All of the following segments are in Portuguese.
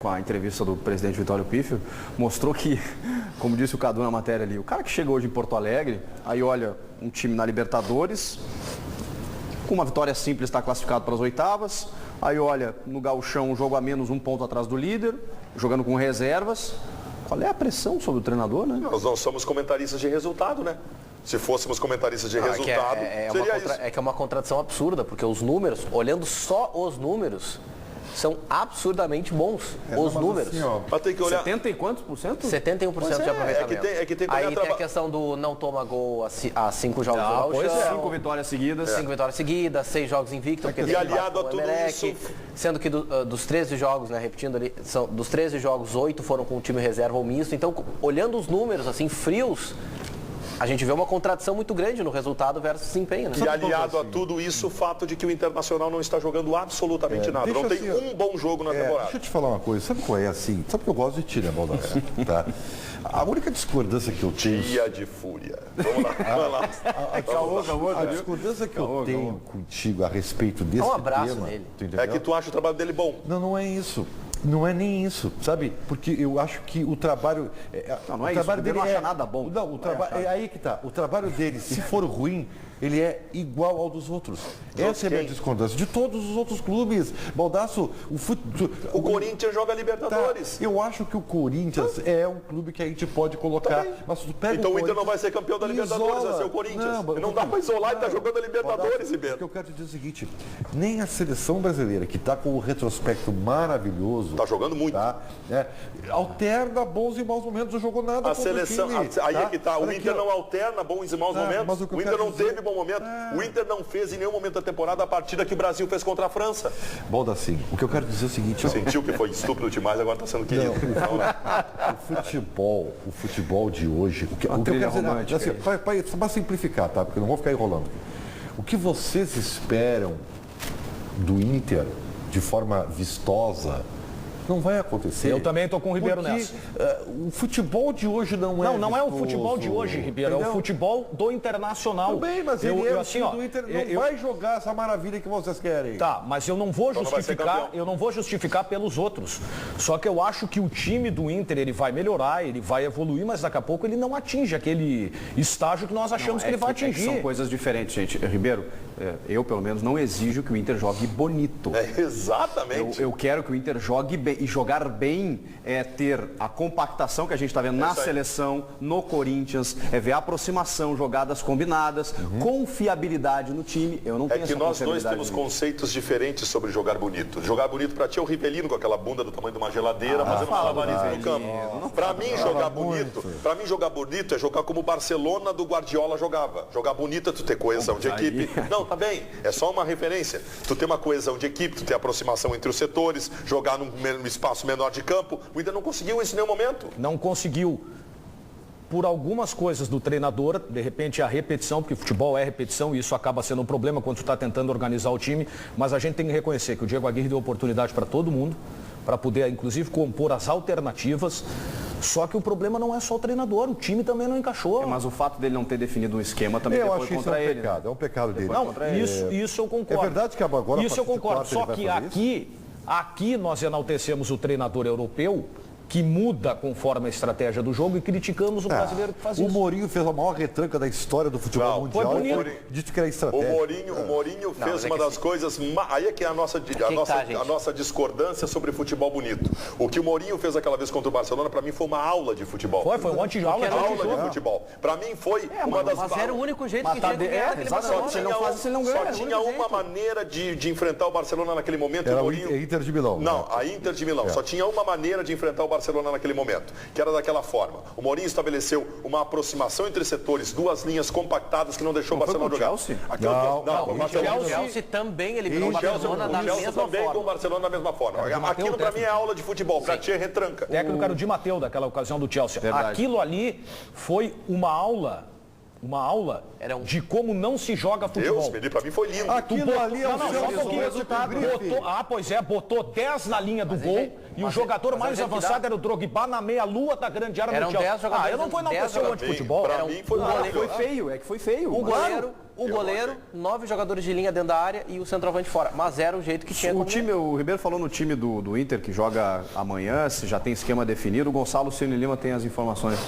Com a entrevista do presidente Vitório Pífio, mostrou que, como disse o Cadu na matéria ali, o cara que chega hoje em Porto Alegre, aí olha um time na Libertadores, com uma vitória simples está classificado para as oitavas, aí olha no Gauchão um jogo a menos, um ponto atrás do líder, jogando com reservas. Qual é a pressão sobre o treinador, né? Nós não somos comentaristas de resultado, né? Se fôssemos comentaristas de resultado, seria isso. É que é uma contradição absurda, porque os números, olhando só os números, são absurdamente bons, os números. Assim, mas tem que olhar... 70 e quantos por cento? 71% de aproveitamento. É que tem que aí tem a questão do não toma gol há 5 jogos do Gauchão. 5 vitórias seguidas. 5 vitórias seguidas, 6 jogos invictos. E aliado a tudo isso... Sendo que dos 13 jogos, né, repetindo ali, dos 13 jogos, 8 foram com o time reserva ou misto. Então, olhando os números, assim, frios, a gente vê uma contradição muito grande no resultado versus desempenho, né? E aliado a tudo isso, o fato de que o Internacional não está jogando absolutamente nada. Não tem um bom jogo na temporada. Deixa eu te falar uma coisa. Sabe qual é assim? Sabe que eu gosto de ti, né, Baldassar? Tá? A única discordância que eu tenho... Dia de fúria. Vamos lá, vamos lá. A discordância que eu tenho contigo a respeito desse tema... Um abraço nele. É que tu acha o trabalho dele bom. Não é isso. Não é nem isso, sabe? Porque eu acho que o trabalho... Não é isso, dele não acha nada bom. Não, é aí que tá. O trabalho dele, se for ruim, ele é igual ao dos outros. Essa é a minha discordância. De todos os outros clubes. Baldasso, o Corinthians joga Libertadores. Tá, eu acho que o Corinthians é um clube que a gente pode colocar. Mas tu pega então o Inter não vai ser campeão da Libertadores, vai ser o Corinthians. Não dá para isolar e tá jogando a Libertadores, Ribeiro. O que eu quero te dizer é o seguinte, nem a seleção brasileira, que está com o retrospecto maravilhoso... Tá jogando muito. Tá, alterna bons e maus momentos, não jogou nada. A seleção, aí é que tá. O Inter não alterna bons e maus momentos. O Inter não teve bom momento. O Inter não fez em nenhum momento da temporada a partida que o Brasil fez contra a França. Baldacinho, o que eu quero dizer é o seguinte... Sentiu que foi estúpido demais, agora está sendo querido. O futebol de hoje... O que eu quero dizer, assim, para simplificar, tá? Porque eu não vou ficar enrolando. O que vocês esperam do Inter de forma vistosa... Não vai acontecer. Eu também estou com o Ribeiro nessa. O futebol de hoje não é Não é o futebol de hoje, Ribeiro. Entendeu? É o futebol do Internacional. Tudo bem, mas ele assim, do Inter não vai jogar essa maravilha que vocês querem. Tá, mas eu não vou justificar pelos outros. Só que eu acho que o time do Inter, ele vai melhorar, ele vai evoluir, mas daqui a pouco ele não atinge aquele estágio que nós achamos que ele vai atingir. São coisas diferentes, gente. Ribeiro, eu pelo menos não exijo que o Inter jogue bonito. Exatamente. Eu quero que o Inter jogue bem. E jogar bem é ter a compactação que a gente está vendo na seleção, no Corinthians, é ver a aproximação, jogadas combinadas, confiabilidade no time. Eu não tenho essa nós dois temos conceitos diferentes sobre jogar bonito. Jogar bonito para ti é o Rivelino com aquela bunda do tamanho de uma geladeira, fazendo malabarismo no campo. Para mim jogar bonito é jogar como o Barcelona do Guardiola jogava. Jogar bonito é tu ter coesão de equipe. Não, tá bem. É só uma referência. Tu ter uma coesão de equipe, tu ter aproximação entre os setores, jogar num espaço menor de campo. O Inter não conseguiu isso em nenhum momento. Não conseguiu. Por algumas coisas do treinador, de repente a repetição, porque futebol é repetição e isso acaba sendo um problema quando tu está tentando organizar o time, mas a gente tem que reconhecer que o Diego Aguirre deu oportunidade para todo mundo, para poder inclusive compor as alternativas. Só que o problema não é só o treinador, o time também não encaixou. Mas o fato dele não ter definido um esquema também foi contra ele. É um pecado dele. Não, isso eu concordo. É verdade que agora... Isso eu concordo, só que aqui nós enaltecemos o treinador europeu que muda conforme a estratégia do jogo e criticamos o brasileiro que faz isso. O Mourinho fez a maior retranca da história do futebol mundial. Foi bonito. Disse que era estratégia. O Mourinho fez uma das coisas... Aí é que é a nossa discordância sobre futebol bonito. O que o Mourinho fez aquela vez contra o Barcelona, para mim, foi uma aula de futebol. Foi um anti-aula de futebol. Para mim, foi uma das... Mas era o único jeito que tinha de ganhar. Só tinha uma maneira de enfrentar o Barcelona naquele momento. Era o Inter de Milão. Não, a Inter de Milão. Só tinha uma maneira de enfrentar o Barcelona naquele momento, que era daquela forma. O Mourinho estabeleceu uma aproximação entre setores, duas linhas compactadas que não deixou o Barcelona jogar. O Chelsea também eliminou o Barcelona da mesma forma. Também com o Barcelona da mesma forma. Aquilo para mim é aula de futebol, para ti é retranca. Técnico era o Di Matteo daquela ocasião do Chelsea. Verdade. Aquilo ali foi uma aula de como não se joga futebol. Deus, para mim foi lindo. Aquilo ali é o resultado. Botou 10 na linha do gol e o jogador mais avançado era o Drogba na meia-lua da grande área do Chelsea. Eu não vou enaltecer o antifutebol. Para mim foi feio, é que foi feio. o goleiro, 9 jogadores de linha dentro da área e o centroavante fora. Mas era o jeito que tinha. O Ribeiro falou no time do Inter, que joga amanhã, se já tem esquema definido. O Gonçalo Ceni Lima tem as informações.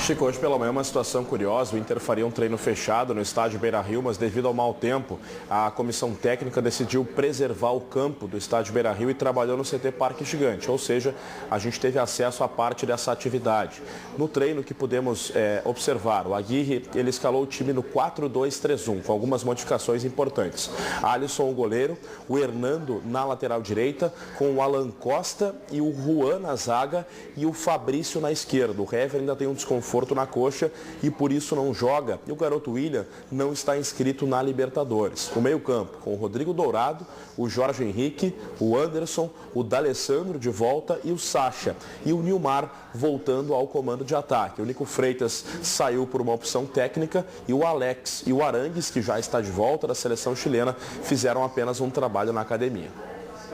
Chico, hoje pela manhã uma situação curiosa. O Inter faria um treino fechado no estádio Beira-Rio, mas devido ao mau tempo, a comissão técnica decidiu preservar o campo do estádio Beira-Rio e trabalhou no CT Parque Gigante. Ou seja, a gente teve acesso a parte dessa atividade. No treino que pudemos observar, o Aguirre, ele escalou o time no 4-2-3-1, com algumas modificações importantes. Alisson, o goleiro, o Hernando na lateral direita, com o Alan Costa e o Juan na zaga e o Fabrício na esquerda. O Hever ainda tem um desconforto na coxa e por isso não joga. E o garoto William não está inscrito na Libertadores. O meio-campo com o Rodrigo Dourado, o Jorge Henrique, o Anderson, o D'Alessandro de volta e o Sacha. E o Nilmar voltando ao comando de ataque. O Nico Freitas saiu por uma opção técnica e o Alex e o Arangues, que já está de volta da seleção chilena, fizeram apenas um trabalho na academia.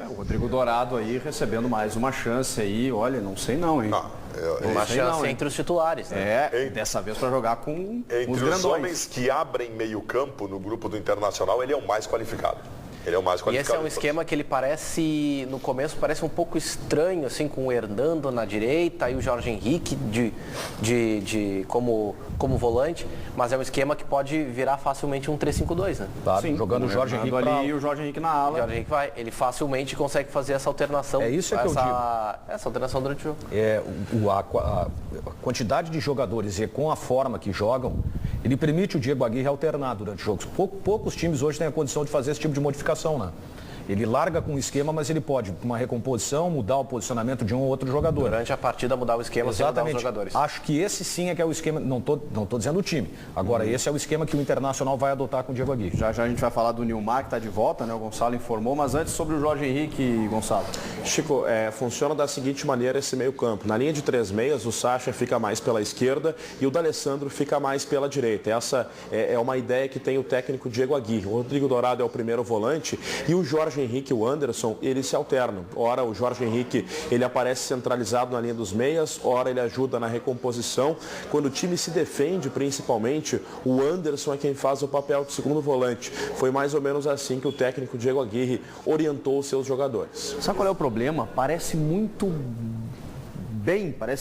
O Rodrigo Dourado aí recebendo mais uma chance aí, olha, não sei não, hein? Uma chance entre os titulares, né? Dessa vez para jogar com os grandões. Os homens que abrem meio campo no grupo do Internacional, ele é o mais qualificado. Ele é o mais qualificado. E esse é um esquema que ele parece, no começo, parece um pouco estranho, assim, com o Hernando na direita e o Jorge Henrique como volante, mas é um esquema que pode virar facilmente um 3-5-2, né? Claro, sim, jogando o Jorge Henrique ali e o Jorge Henrique na ala. O Jorge Henrique ele facilmente consegue fazer essa alternação. É isso que eu digo. Essa alternação durante o jogo. A quantidade de jogadores e com a forma que jogam, ele permite o Diego Aguirre alternar durante jogos. Poucos times hoje têm a condição de fazer esse tipo de modificação, né? Ele larga com o esquema, mas ele pode, com uma recomposição, mudar o posicionamento de um ou outro jogador. Durante a partida, mudar o esquema sem mudar os jogadores. Acho que esse sim é que é o esquema, não tô dizendo o time. Agora, esse é o esquema que o Internacional vai adotar com o Diego Aguirre. Já a gente vai falar do Nilmar, que está de volta, né? O Gonçalo informou, mas antes sobre o Jorge Henrique, Gonçalo. Chico, funciona da seguinte maneira esse meio campo. Na linha de 3 meias, o Sacha fica mais pela esquerda e o D'Alessandro fica mais pela direita. Essa é uma ideia que tem o técnico Diego Aguirre. O Rodrigo Dourado é o primeiro volante e o Jorge Henrique e o Anderson, eles se alternam. Ora, o Jorge Henrique, ele aparece centralizado na linha dos meias, ora ele ajuda na recomposição. Quando o time se defende, principalmente, o Anderson é quem faz o papel de segundo volante. Foi mais ou menos assim que o técnico Diego Aguirre orientou os seus jogadores. Sabe qual é o problema? Parece muito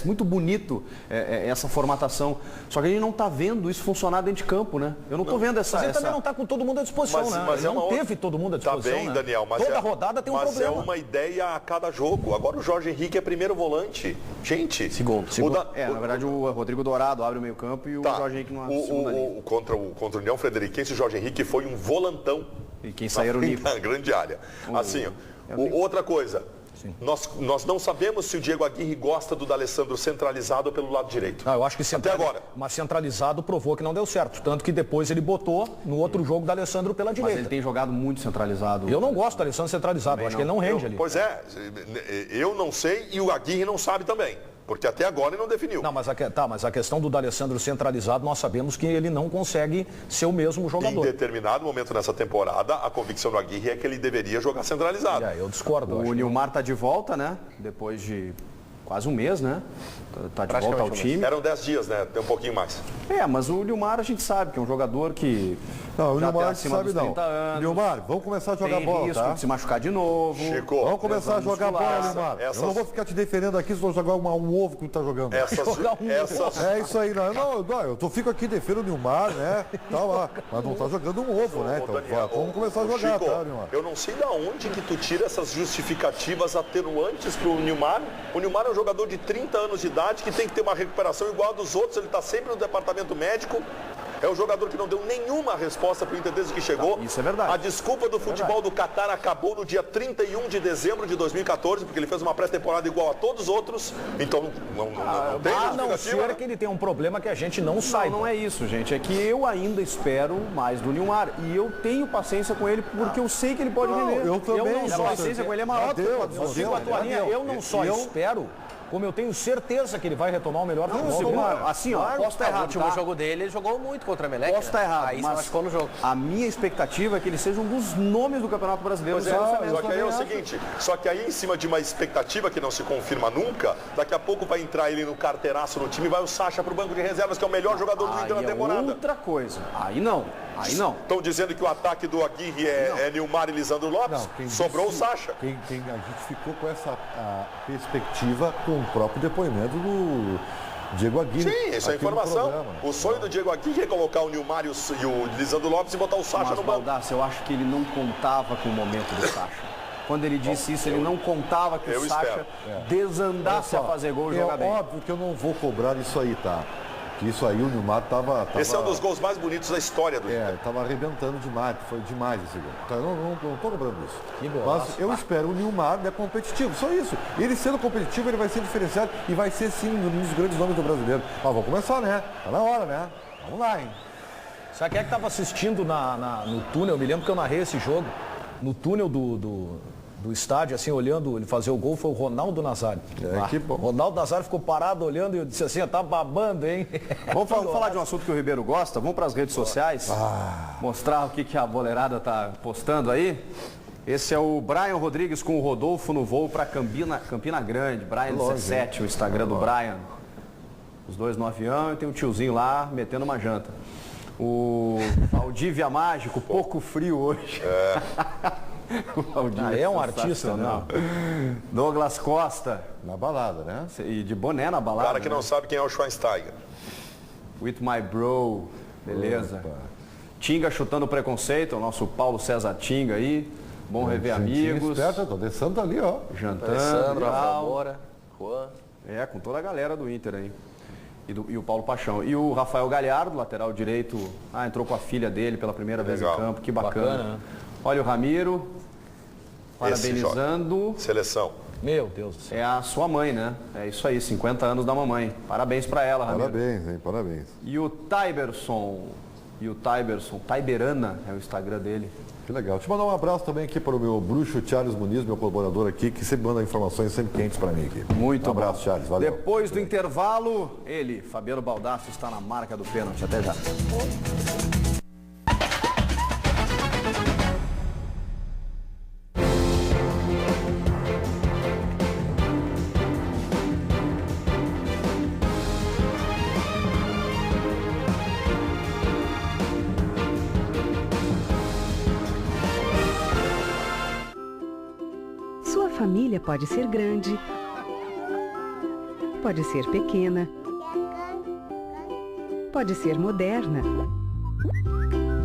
muito bonito essa formatação. Só que a gente não está vendo isso funcionar dentro de campo, né? Eu não estou vendo essa... Mas ele também não está com todo mundo à disposição, né? Mas não teve todo mundo à disposição, tá bem, né? Daniel, mas toda rodada tem um problema. Mas é uma ideia a cada jogo. Agora o Jorge Henrique é primeiro volante. Gente... Segundo. Na verdade, o Rodrigo Dourado abre o meio campo e o Jorge Henrique na segunda linha. Contra o União Frederiquense, o Jorge Henrique foi um volantão. E quem saiu era o Nico. Na grande área. Assim, outra coisa... Nós não sabemos se o Diego Aguirre gosta do D'Alessandro centralizado ou pelo lado direito. Eu acho que até agora. Mas centralizado provou que não deu certo. Tanto que depois ele botou no outro jogo o D'Alessandro pela direita. Mas ele tem jogado muito centralizado. Eu não gosto do D'Alessandro centralizado. Eu acho que ele não rende ali. Pois é, eu não sei e o Aguirre não sabe também. Porque até agora ele não definiu. Não, mas a questão do D'Alessandro centralizado, nós sabemos que ele não consegue ser o mesmo jogador. Em determinado momento nessa temporada, a convicção do Aguirre é que ele deveria jogar centralizado. Eu discordo. O Nilmar está de volta, né? Depois de quase um mês, né? Tá de volta ao time. Eram 10 dias, né? Tem um pouquinho mais. Mas o Nilmar a gente sabe que é um jogador que... Não, o Nilmar acima sabe dos 30 não. anos. Nilmar, vamos começar a jogar bola, risco de se machucar de novo. Chico, vamos começar a jogar bola, Nilmar. Eu não vou ficar te defendendo aqui se vou jogar um ovo que tu tá jogando. É isso aí, eu fico aqui defendendo o Nilmar, né? Tá lá. Mas não tá jogando um ovo, né? Então Daniel, vamos começar a jogar, Chico, tá, Nilmar? Eu não sei da onde que tu tira essas justificativas atenuantes pro Nilmar. O Nilmar é um jogador de 30 anos de idade que tem que ter uma recuperação igual a dos outros. Ele tá sempre no departamento médico. É um jogador que não deu nenhuma resposta para o Inter desde que chegou. Isso é verdade. A desculpa do futebol do Catar acabou no dia 31 de dezembro de 2014, porque ele fez uma pré-temporada igual a todos os outros. Então, não tem justificativa. Não ser que ele tem um problema que a gente não saiba. Não é isso, gente. É que eu ainda espero mais do Nilmar. E eu tenho paciência com ele porque eu sei que ele pode render. Eu também. A paciência com ele é maior do que a tua linha. Eu não só espero, como eu tenho certeza que ele vai retomar o melhor futebol. Assim, posso estar errado. O último jogo dele, ele jogou muito contra a Emelec. Posso estar errado, aí mas ficou no jogo. A minha expectativa é que ele seja um dos nomes do Campeonato Brasileiro. Só que aí é o seguinte, só que aí em cima de uma expectativa que não se confirma nunca, daqui a pouco vai entrar ele no carteiraço no time e vai o Sacha pro banco de reservas, que é o melhor jogador do Inter na temporada. Outra coisa, aí não. Aí não. Estão dizendo que o ataque do Aguirre é Nilmar e Lisandro Lopes? Não, sobrou o Sacha. A gente ficou com essa perspectiva com o próprio depoimento do Diego Aguirre. Sim, isso é informação. O sonho do Diego Aguirre é colocar o Nilmar e o Lisandro Lopes e botar o Sacha no banco. Baldasso, eu acho que ele não contava com o momento do Sacha. Quando ele disse isso, ele não contava que o Sacha desandasse a fazer gol e jogar bem. É óbvio que eu não vou cobrar isso aí, tá? Que isso aí o Nilmar tava... Esse é um dos gols mais bonitos da história do Inter. Tava arrebentando demais, foi demais esse gol. Então, eu não tô cobrando isso. Mas eu espero o Nilmar competitivo, só isso. Ele sendo competitivo, ele vai ser diferenciado e vai ser sim um dos grandes nomes do brasileiro. Mas vamos começar, né? Tá na hora, né? Vamos lá, hein? Sabe quem é que estava assistindo no túnel? Eu me lembro que eu narrei esse jogo. No túnel do estádio, assim, olhando ele fazer o gol, foi o Ronaldo Nazário. Que bom. Ronaldo Nazário ficou parado olhando e eu disse assim, tá babando, hein? Vamos falar de um assunto que o Ribeiro gosta? Vamos para as redes sociais? Mostrar o que a boleirada tá postando aí? Esse é o Brian Rodrigues com o Rodolfo no voo para Campina Grande. Brian 17, o Instagram do Brian. Os dois no avião e tem um tiozinho lá metendo uma janta. O Valdívia Mágico, pouco frio hoje. É um artista, não. Douglas Costa. Na balada, né? E de boné na balada. Cara que não sabe quem é o Schweinsteiger. With my bro. Beleza. Opa. Tinga chutando preconceito, o nosso Paulo César Tinga aí. Bom rever amigos. Esperto, tô descendo ali, ó. Jantando. Alessandro, Rafa, Juan. Com toda a galera do Inter aí. E o Paulo Paixão. E o Rafael Galhardo, lateral direito, entrou com a filha dele pela primeira vez em campo. Que bacana. Né? Olha o Ramiro, parabenizando. Seleção. Meu Deus do céu. É a sua mãe, né? É isso aí, 50 anos da mamãe. Parabéns pra ela, Ramiro. Parabéns, hein? Parabéns. E o Taiberson, Taiberana é o Instagram dele. Que legal. Deixa eu mandar um abraço também aqui para o meu bruxo Charles Muniz, meu colaborador aqui, que sempre manda informações sempre quentes para mim aqui. Muito bom. Um abraço, Charles. Valeu. Depois do intervalo, ele, Fabiano Baldasso, está na marca do pênalti. Até já. Família pode ser grande, pode ser pequena, pode ser moderna.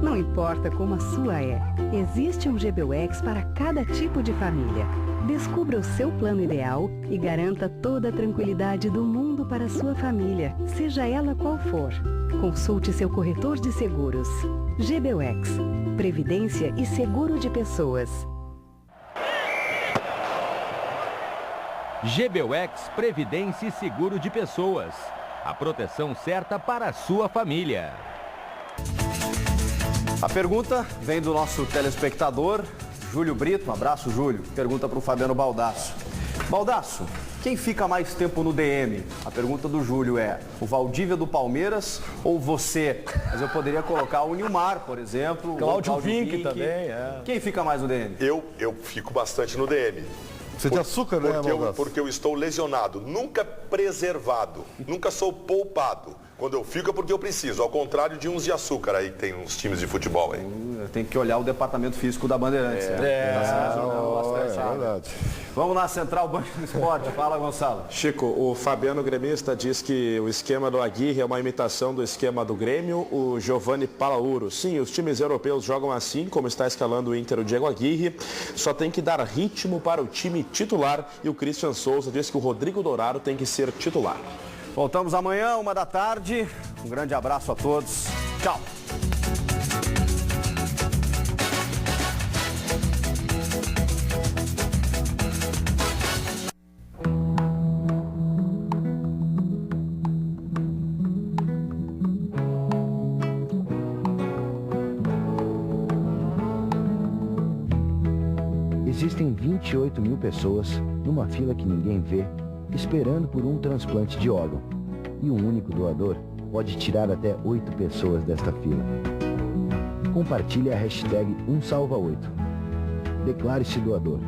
Não importa como a sua é, existe um GBUX para cada tipo de família. Descubra o seu plano ideal e garanta toda a tranquilidade do mundo para a sua família, seja ela qual for. Consulte seu corretor de seguros. GBUX, Previdência e Seguro de Pessoas. GBUX Previdência e Seguro de Pessoas. A proteção certa para a sua família. A pergunta vem do nosso telespectador, Júlio Brito. Um abraço, Júlio. Pergunta para o Fabiano Baldasso. Baldasso, quem fica mais tempo no DM? A pergunta do Júlio é, o Valdívia do Palmeiras ou você? Mas eu poderia colocar o Nilmar, por exemplo. Cláudio Vinck também. Quem fica mais no DM? Eu fico bastante no DM. Você de açúcar, né, porque eu estou lesionado, nunca preservado, nunca sou poupado. Quando eu fico é porque eu preciso, ao contrário de uns de açúcar aí, tem uns times de futebol aí. Tem que olhar o departamento físico da Bandeirantes. É verdade. Vamos na Central Banco do Esporte. Fala, Gonçalo. Chico, o Fabiano Gremista diz que o esquema do Aguirre é uma imitação do esquema do Grêmio. O Giovanni Palauro. Sim, os times europeus jogam assim, como está escalando o Inter, o Diego Aguirre. Só tem que dar ritmo para o time titular. E o Christian Souza diz que o Rodrigo Dourado tem que ser titular. Voltamos amanhã, 13h. Um grande abraço a todos. Tchau. Existem 28 mil pessoas numa fila que ninguém vê, esperando por um transplante de órgão. E um único doador pode tirar até 8 pessoas desta fila. Compartilhe a hashtag #1salva8. Declare-se doador.